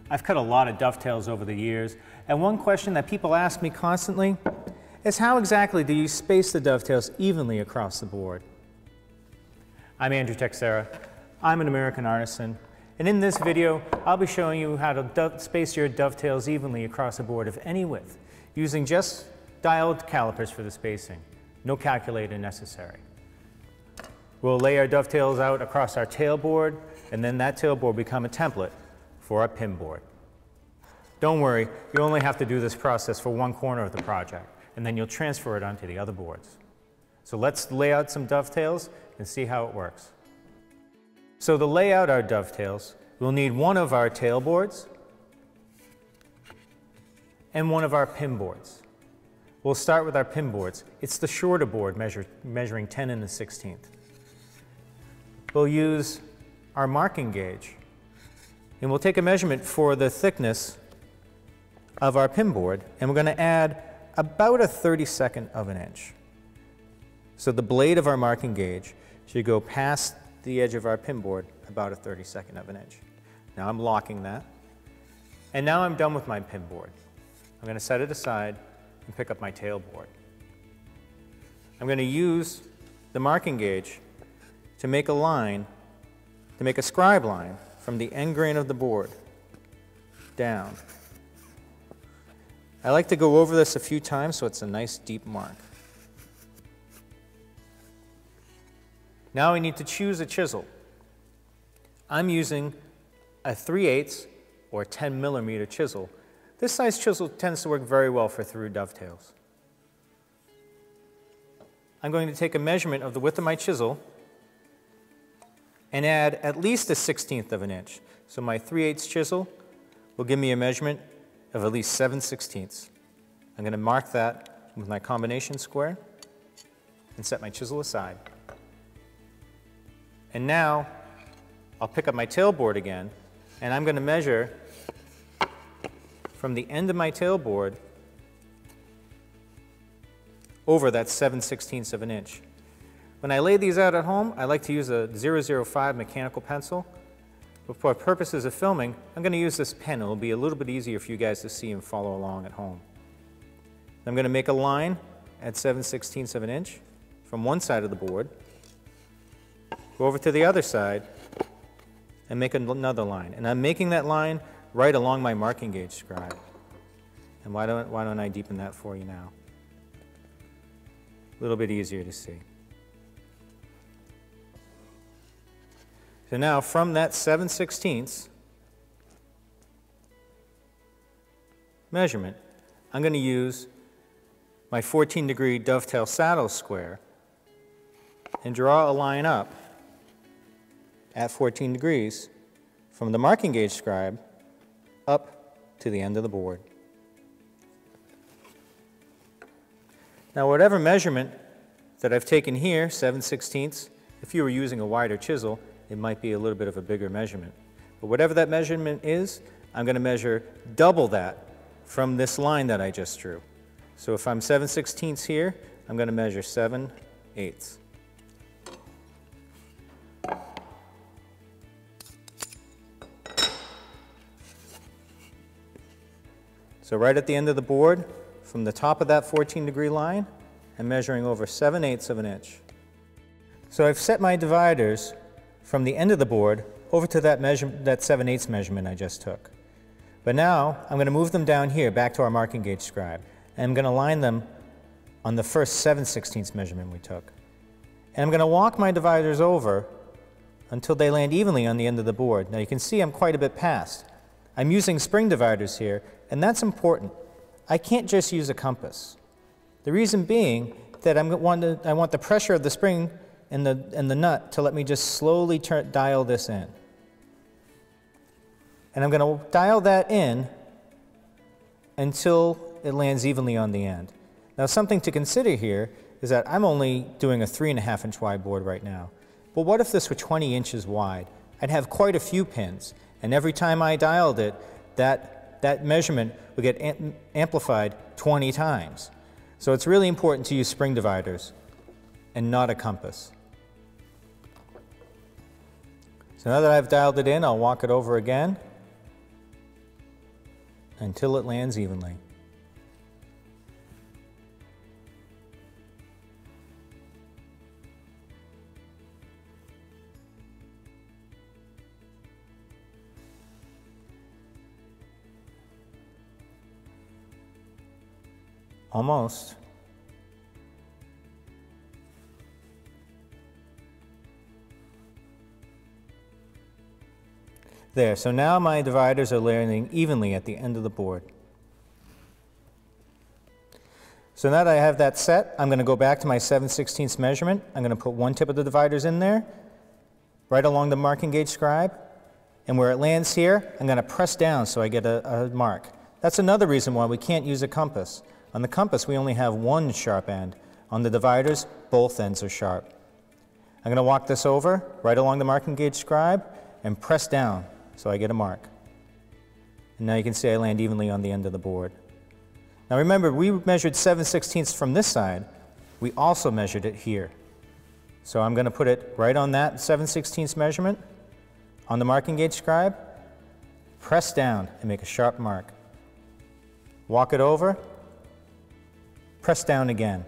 I've cut a lot of dovetails over the years, and one question that people ask me constantly is how exactly do you space the dovetails evenly across the board? I'm Andrew Texera. I'm an American artisan, and in this video I'll be showing you how to space your dovetails evenly across a board of any width using just dialed calipers for the spacing. No calculator necessary. We'll lay our dovetails out across our tailboard, and then that tailboard will become a template for our pin board. Don't worry, you only have to do this process for one corner of the project, and then you'll transfer it onto the other boards. So let's lay out some dovetails and see how it works. So to lay out our dovetails, we'll need one of our tailboards and one of our pin boards. We'll start with our pin boards. It's the shorter board measuring 10 1/16. We'll use our marking gauge, and we'll take a measurement for the thickness of our pin board, and we're going to add about a 32nd of an inch. So the blade of our marking gauge should go past the edge of our pin board about a 32nd of an inch. Now I'm locking that, and now I'm done with my pin board. I'm going to set it aside and pick up my tail board. I'm going to use the marking gauge to make a line, to make a scribe line from the end grain of the board down. I like to go over this a few times so it's a nice deep mark. Now I need to choose a chisel. I'm using a 3/8 or 10 millimeter chisel. This size chisel tends to work very well for through dovetails. I'm going to take a measurement of the width of my chisel and add at least a 1/16 of an inch. So my 3/8 chisel will give me a measurement of at least 7/16. I'm going to mark that with my combination square and set my chisel aside. And now I'll pick up my tailboard again, and I'm going to measure from the end of my tailboard over that 7/16 of an inch. When I lay these out at home, I like to use a 005 mechanical pencil. But for purposes of filming, I'm going to use this pen. It'll be a little bit easier for you guys to see and follow along at home. I'm going to make a line at 7/16 of an inch from one side of the board, go over to the other side, and make another line. And I'm making that line right along my marking gauge scribe. And why don't I deepen that for you now? A little bit easier to see. So now from that 7/16 measurement, I'm going to use my 14-degree dovetail saddle square and draw a line up at 14 degrees from the marking gauge scribe up to the end of the board. Now whatever measurement that I've taken here, 7/16, if you were using a wider chisel, it might be a little bit of a bigger measurement. But whatever that measurement is, I'm going to measure double that from this line that I just drew. So if I'm 7/16 here, I'm going to measure 7/8. So right at the end of the board, from the top of that 14-degree line, I'm measuring over 7/8 of an inch. So I've set my dividers from the end of the board over to that 7/8 measurement I just took. But now I'm going to move them down here back to our marking gauge scribe, and I'm going to line them on the first 7/16 measurement we took. And I'm going to walk my dividers over until they land evenly on the end of the board. Now you can see I'm quite a bit past. I'm using spring dividers here, and that's important. I can't just use a compass. The reason being that I want the pressure of the spring and the nut to let me just slowly dial this in. And I'm going to dial that in until it lands evenly on the end. Now something to consider here is that I'm only doing a 3.5 inch wide board right now. But what if this were 20 inches wide? I'd have quite a few pins, and every time I dialed it, that measurement would get amplified 20 times. So it's really important to use spring dividers and not a compass. So now that I've dialed it in, I'll walk it over again. until it lands evenly. Almost. There, so now my dividers are layering evenly at the end of the board. So now that I have that set, I'm going to go back to my 7/16 measurement. I'm going to put one tip of the dividers in there, right along the marking gauge scribe, and where it lands here, I'm going to press down so I get a mark. That's another reason why we can't use a compass. On the compass, we only have one sharp end. On the dividers, both ends are sharp. I'm going to walk this over, right along the marking gauge scribe, and press down so I get a mark. And now you can see I land evenly on the end of the board. Now remember, we measured 7/16 from this side. We also measured it here. So I'm going to put it right on that 7/16 measurement on the marking gauge scribe, press down and make a sharp mark. Walk it over, press down again.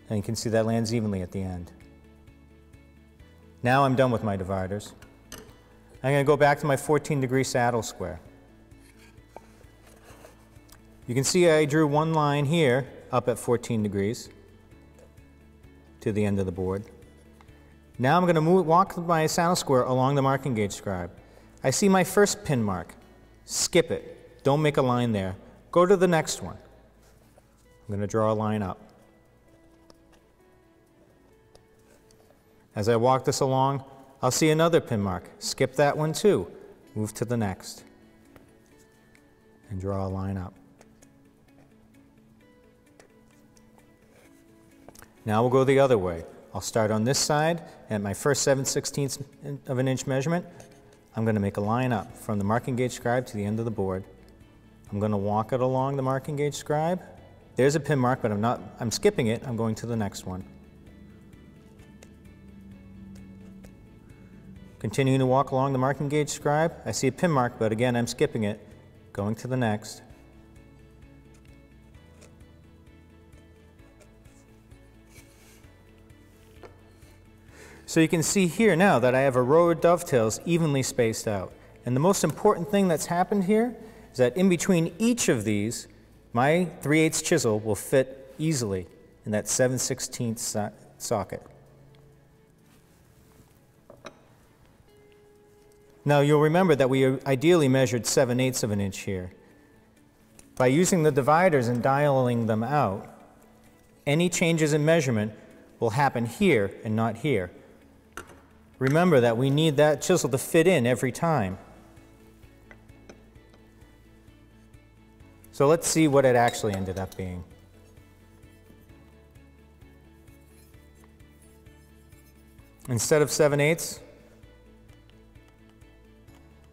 And you can see that lands evenly at the end. Now I'm done with my dividers. I'm going to go back to my 14-degree saddle square. You can see I drew one line here up at 14 degrees to the end of the board. Now I'm going to walk my saddle square along the marking gauge scribe. I see my first pin mark. Skip it. Don't make a line there. Go to the next one. I'm going to draw a line up. As I walk this along, I'll see another pin mark. Skip that one too. Move to the next. And draw a line up. Now we'll go the other way. I'll start on this side, and at my first 7/16 of an inch measurement, I'm going to make a line up from the marking gauge scribe to the end of the board. I'm going to walk it along the marking gauge scribe. There's a pin mark, but I'm skipping it. I'm going to the next one. Continuing to walk along the marking gauge scribe, I see a pin mark, but again, I'm skipping it, going to the next. So you can see here now that I have a row of dovetails evenly spaced out. And the most important thing that's happened here is that in between each of these, my 3/8 chisel will fit easily in that 7/16 socket. Now you'll remember that we ideally measured 7/8 of an inch here. By using the dividers and dialing them out, any changes in measurement will happen here and not here. Remember that we need that chisel to fit in every time. So let's see what it actually ended up being. Instead of 7/8,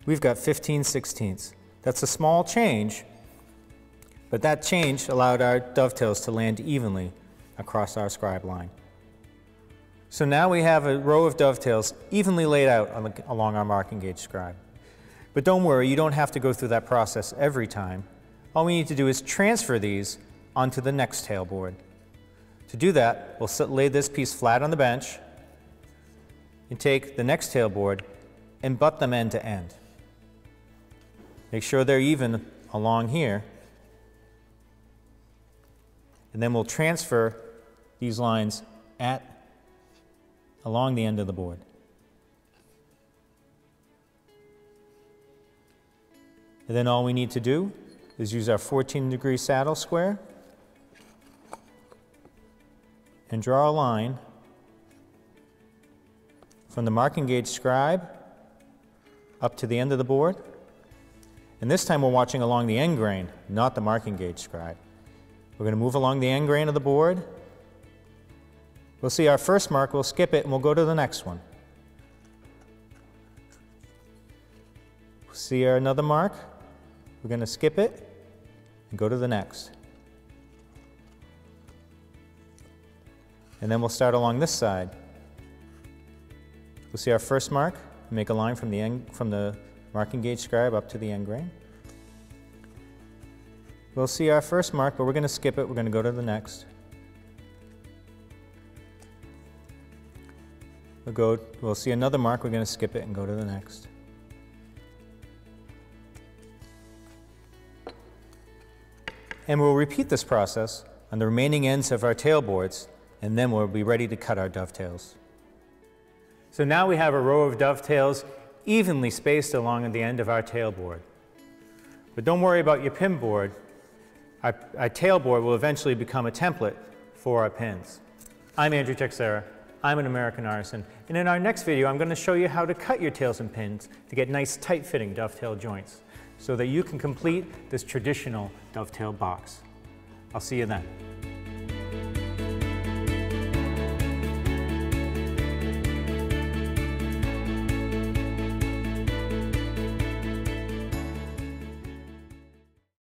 we've got 15/16. That's a small change, but that change allowed our dovetails to land evenly across our scribe line. So now we have a row of dovetails evenly laid out along our marking gauge scribe. But don't worry, you don't have to go through that process every time. All we need to do is transfer these onto the next tailboard. To do that, we'll lay this piece flat on the bench and take the next tailboard and butt them end to end. Make sure they're even along here. And then we'll transfer these lines along the end of the board. And then all we need to do is use our 14-degree saddle square and draw a line from the marking gauge scribe up to the end of the board. And this time we're watching along the end grain, not the marking gauge scribe. We're going to move along the end grain of the board. We'll see our first mark, we'll skip it, and we'll go to the next one. We'll see another mark, we're going to skip it and go to the next. And then we'll start along this side. We'll see our first mark, make a line from the marking gauge scribe up to the end grain. we'll see our first mark, but we're going to skip it. We're going to go to the next. We'll see another mark. We're going to skip it and go to the next. And we'll repeat this process on the remaining ends of our tailboards, and then we'll be ready to cut our dovetails. So now we have a row of dovetails evenly spaced along the end of our tailboard. But don't worry about your pin board. Our tailboard will eventually become a template for our pins. I'm Andrew Texera. I'm an American Artisan, and in our next video I'm going to show you how to cut your tails and pins to get nice tight-fitting dovetail joints so that you can complete this traditional dovetail box. I'll see you then.